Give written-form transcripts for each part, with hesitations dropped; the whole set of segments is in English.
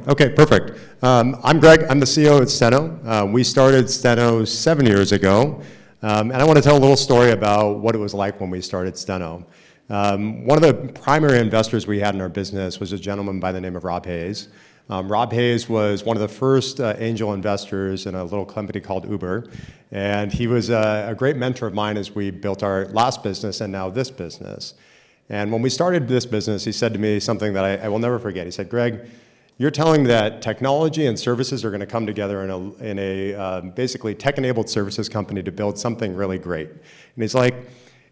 Okay, perfect. I'm Greg. I'm the CEO at Steno. We started Steno 7 years ago, and I want to tell a little story about what it was like when we started Steno. One of the primary investors we had in our business was a gentleman by the name of Rob Hayes. Rob Hayes was one of the first angel investors in a little company called Uber, and he was a great mentor of mine as we built our last business and now this business. And when we started this business, he said to me something that I will never forget. He said, Greg, you're telling me that technology and services are going to come together in a basically tech-enabled services company to build something really great. And he's like,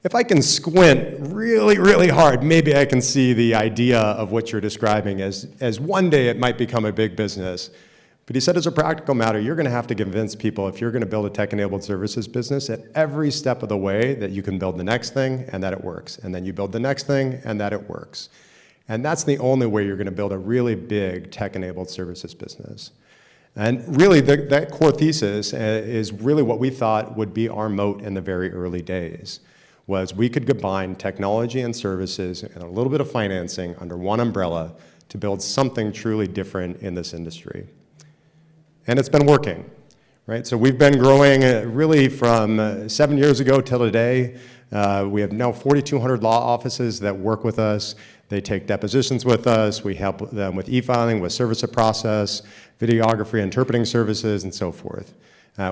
if I can squint really, really hard, maybe I can see the idea of what you're describing as one day it might become a big business. But he said, as a practical matter, you're going to have to convince people, if you're going to build a tech-enabled services business, at every step of the way that you can build the next thing and that it works. And then you build the next thing and that it works. And that's the only way you're going to build a really big tech-enabled services business. And really, that core thesis is really what we thought would be our moat in the very early days, was we could combine technology and services and a little bit of financing under one umbrella to build something truly different in this industry. And it's been working, right? So we've been growing really from 7 years ago till today. We have now 4,200 law offices that work with us. They take depositions with us. We help them with e-filing, with service of process, videography, interpreting services, and so forth.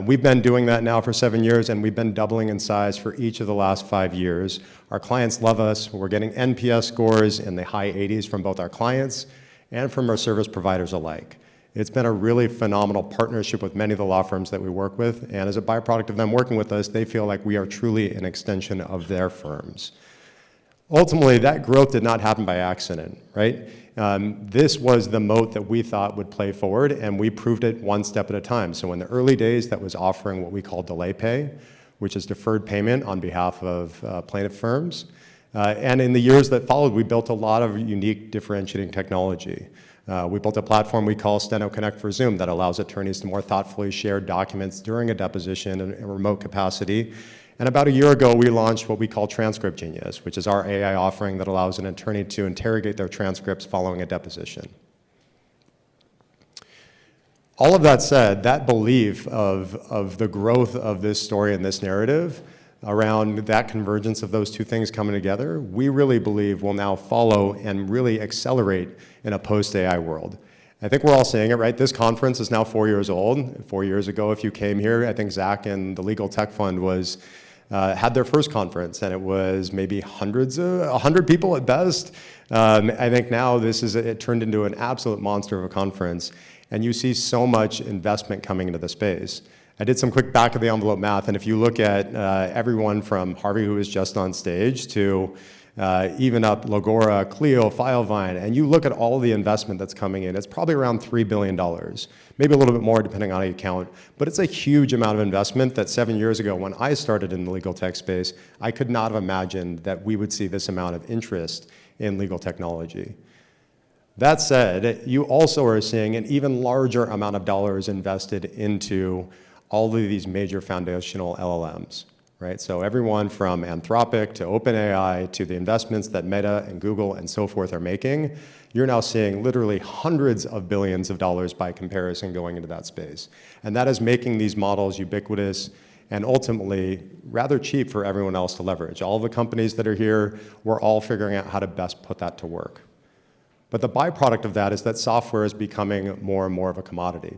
We've been doing that now for 7 years, and we've been doubling in size for each of the last 5 years. Our clients love us. We're getting NPS scores in the high 80s from both our clients and from our service providers alike. It's been a really phenomenal partnership with many of the law firms that we work with, and as a byproduct of them working with us, they feel like we are truly an extension of their firms. Ultimately, that growth did not happen by accident, right? This was the moat that we thought would play forward, and we proved it one step at a time. So in the early days, that was offering what we call delay pay, which is deferred payment on behalf of plaintiff firms. And in the years that followed, we built a lot of unique differentiating technology. We built a platform we call Steno Connect for Zoom that allows attorneys to more thoughtfully share documents during a deposition in a remote capacity. And about a year ago, we launched what we call Transcript Genius, which is our AI offering that allows an attorney to interrogate their transcripts following a deposition. All of that said, that belief of the growth of this story and this narrative around that convergence of those two things coming together, we really believe will now follow and really accelerate in a post-AI world. I think we're all seeing it, right? This conference is now 4 years old. 4 years ago, if you came here, I think Zach and the LegalTech Fund had their first conference, and it was maybe 100 people at best. I think now it turned into an absolute monster of a conference, and you see so much investment coming into the space. I did some quick back of the envelope math, and if you look at everyone from Harvey, who was just on stage, to even up Lagora, Clio, Filevine, and you look at all the investment that's coming in, it's probably around $3 billion, maybe a little bit more depending on how you count, but it's a huge amount of investment that 7 years ago when I started in the legal tech space, I could not have imagined that we would see this amount of interest in legal technology. That said, you also are seeing an even larger amount of dollars invested into all of these major foundational LLMs. Right? So everyone from Anthropic to OpenAI to the investments that Meta and Google and so forth are making, you're now seeing literally hundreds of billions of dollars by comparison going into that space. And that is making these models ubiquitous and ultimately rather cheap for everyone else to leverage. All the companies that are here, we're all figuring out how to best put that to work. But the byproduct of that is that software is becoming more and more of a commodity.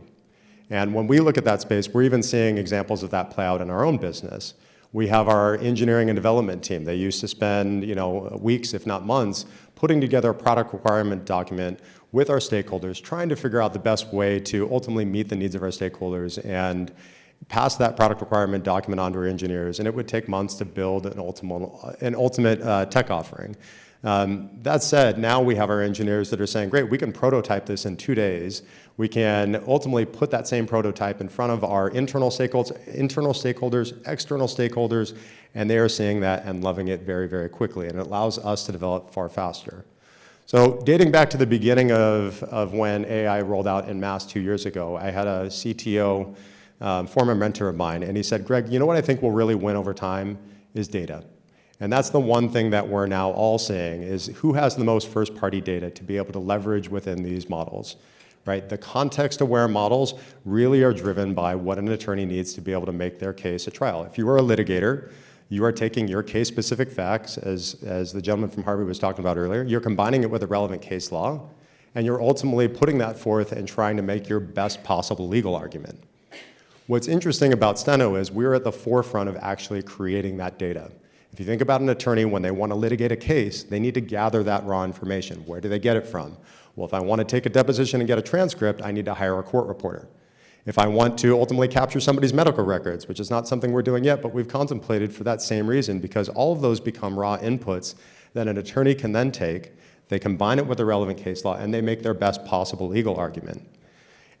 And when we look at that space, we're even seeing examples of that play out in our own business. We have our engineering and development team. They used to spend weeks, if not months, putting together a product requirement document with our stakeholders, trying to figure out the best way to ultimately meet the needs of our stakeholders and pass that product requirement document on to our engineers. And it would take months to build an ultimate tech offering. That said, now we have our engineers that are saying, great, we can prototype this in 2 days. We can ultimately put that same prototype in front of our internal stakeholders, external stakeholders, and they are seeing that and loving it very, very quickly. And it allows us to develop far faster. So dating back to the beginning of when AI rolled out en masse 2 years ago, I had a CTO, former mentor of mine, and he said, Greg, you know what I think will really win over time is data. And that's the one thing that we're now all saying is who has the most first-party data to be able to leverage within these models, right? The context-aware models really are driven by what an attorney needs to be able to make their case at trial. If you are a litigator, you are taking your case-specific facts, as the gentleman from Harvard was talking about earlier, you're combining it with a relevant case law, and you're ultimately putting that forth and trying to make your best possible legal argument. What's interesting about Steno is we're at the forefront of actually creating that data. If you think about an attorney, when they want to litigate a case, they need to gather that raw information. Where do they get it from? Well, if I want to take a deposition and get a transcript, I need to hire a court reporter. If I want to ultimately capture somebody's medical records, which is not something we're doing yet, but we've contemplated for that same reason, because all of those become raw inputs that an attorney can then take, they combine it with the relevant case law, and they make their best possible legal argument.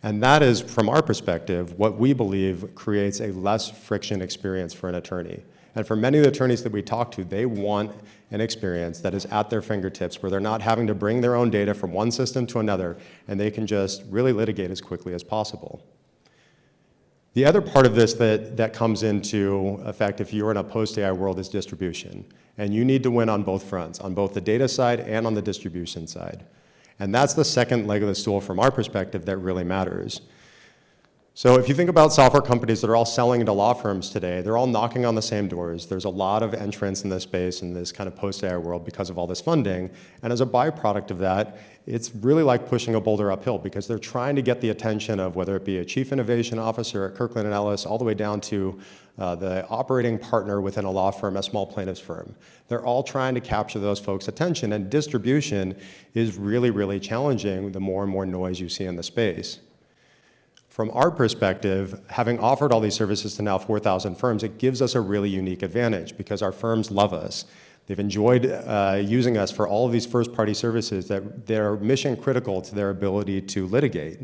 And that is, from our perspective, what we believe creates a less friction experience for an attorney. And for many of the attorneys that we talk to, they want an experience that is at their fingertips, where they're not having to bring their own data from one system to another, and they can just really litigate as quickly as possible. The other part of this that comes into effect if you're in a post-AI world is distribution. And you need to win on both fronts, on both the data side and on the distribution side. And that's the second leg of the stool from our perspective that really matters. So if you think about software companies that are all selling into law firms today, they're all knocking on the same doors. There's a lot of entrants in this space in this kind of post-AI world because of all this funding. And as a byproduct of that, it's really like pushing a boulder uphill, because they're trying to get the attention of whether it be a chief innovation officer at Kirkland & Ellis all the way down to the operating partner within a law firm, a small plaintiff's firm. They're all trying to capture those folks' attention, and distribution is really, really challenging the more and more noise you see in the space. From our perspective, having offered all these services to now 4,000 firms, it gives us a really unique advantage, because our firms love us. They've enjoyed using us for all of these first-party services that they're mission critical to their ability to litigate.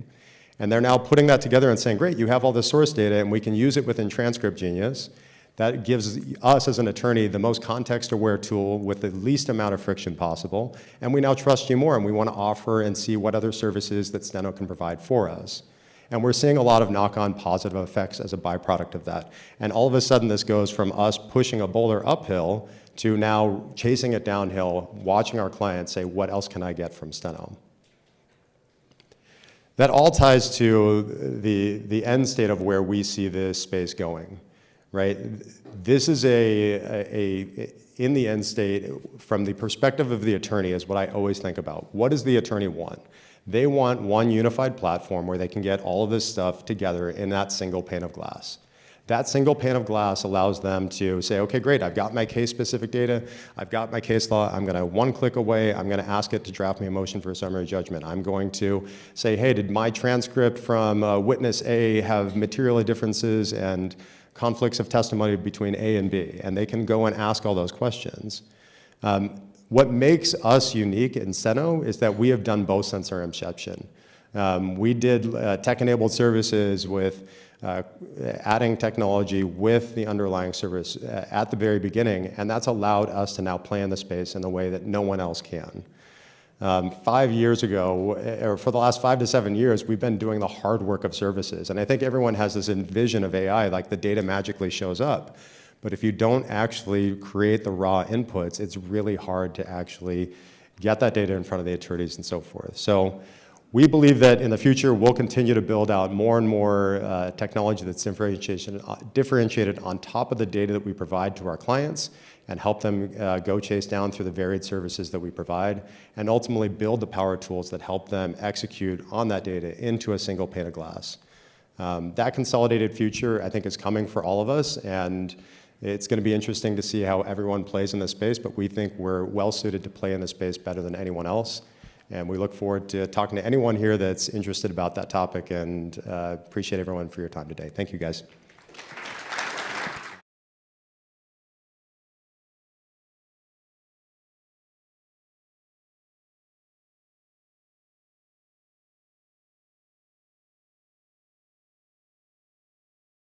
And they're now putting that together and saying, great, you have all this source data, and we can use it within Transcript Genius. That gives us as an attorney the most context-aware tool with the least amount of friction possible. And we now trust you more, and we want to offer and see what other services that Steno can provide for us. And we're seeing a lot of knock-on positive effects as a byproduct of that. And all of a sudden, this goes from us pushing a boulder uphill to now chasing it downhill, watching our clients say, what else can I get from Steno? That all ties to the end state of where we see this space going, right? This is in the end state, from the perspective of the attorney, is what I always think about. What does the attorney want? They want one unified platform where they can get all of this stuff together in that single pane of glass. That single pane of glass allows them to say, okay, great, I've got my case-specific data, I've got my case law, I'm gonna one click away, I'm gonna ask it to draft me a motion for a summary judgment. I'm going to say, hey, did my transcript from witness A have material differences and conflicts of testimony between A and B? And they can go and ask all those questions. What makes us unique in Steno is that we have done both since our inception. We did tech-enabled services with adding technology with the underlying service at the very beginning, and that's allowed us to now play in the space in a way that no one else can. 5 years ago, or for the last 5 to 7 years, we've been doing the hard work of services, and I think everyone has this vision of AI, like the data magically shows up. But if you don't actually create the raw inputs, it's really hard to actually get that data in front of the attorneys and so forth. So we believe that in the future, we'll continue to build out more and more technology that's differentiated on top of the data that we provide to our clients, and help them go chase down through the varied services that we provide, and ultimately build the power tools that help them execute on that data into a single pane of glass. That consolidated future, I think, is coming for all of us, and it's going to be interesting to see how everyone plays in this space, but we think we're well suited to play in this space better than anyone else. And we look forward to talking to anyone here that's interested about that topic, and appreciate everyone for your time today. Thank you, guys.